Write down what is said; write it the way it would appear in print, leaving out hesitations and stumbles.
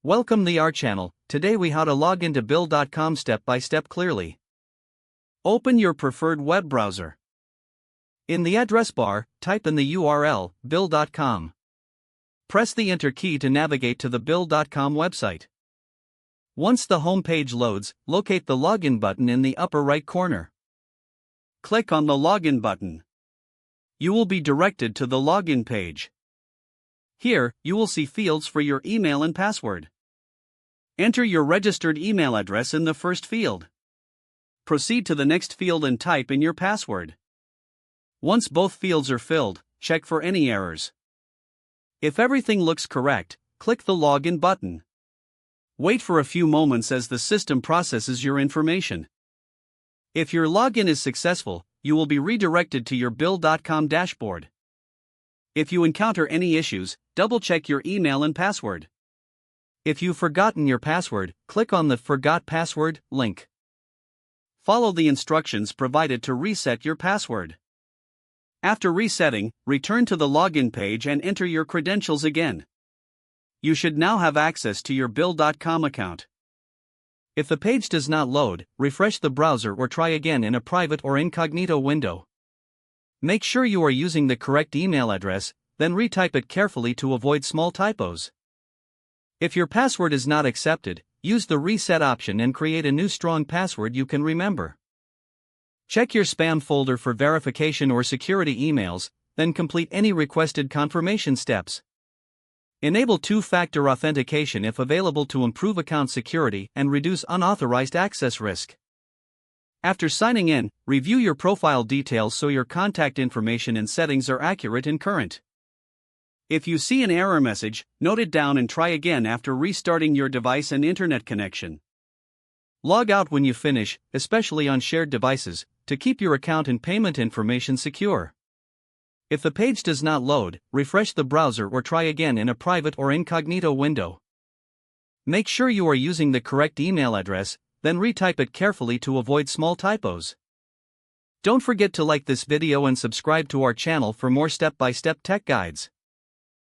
Welcome to our channel. Today we how to log into Bill.com step by step clearly. Open your preferred web browser. In the address bar, type in the URL, Bill.com. Press the Enter key to navigate to the Bill.com website. Once the home page loads, locate the Login button in the upper right corner. Click on the Login button. You will be directed to the Login page. Here, you will see fields for your email and password. Enter your registered email address in the first field. Proceed to the next field and type in your password. Once both fields are filled, check for any errors. If everything looks correct, click the Login button. Wait for a few moments as the system processes your information. If your login is successful, you will be redirected to your Bill.com dashboard. If you encounter any issues, double-check your email and password. If you've forgotten your password, click on the Forgot Password link. Follow the instructions provided to reset your password. After resetting, return to the login page and enter your credentials again. You should now have access to your Bill.com account. If the page does not load, refresh the browser or try again in a private or incognito window. Make sure you are using the correct email address, then retype it carefully to avoid small typos. If your password is not accepted, use the reset option and create a new strong password you can remember. Check your spam folder for verification or security emails, then complete any requested confirmation steps. Enable two-factor authentication if available to improve account security and reduce unauthorized access risk. After signing in, review your profile details so your contact information and settings are accurate and current. If you see an error message, note it down and try again after restarting your device and internet connection. Log out when you finish, especially on shared devices, to keep your account and payment information secure. If the page does not load, refresh the browser or try again in a private or incognito window. Make sure you are using the correct email address, then retype it carefully to avoid small typos. Don't forget to like this video and subscribe to our channel for more step-by-step tech guides.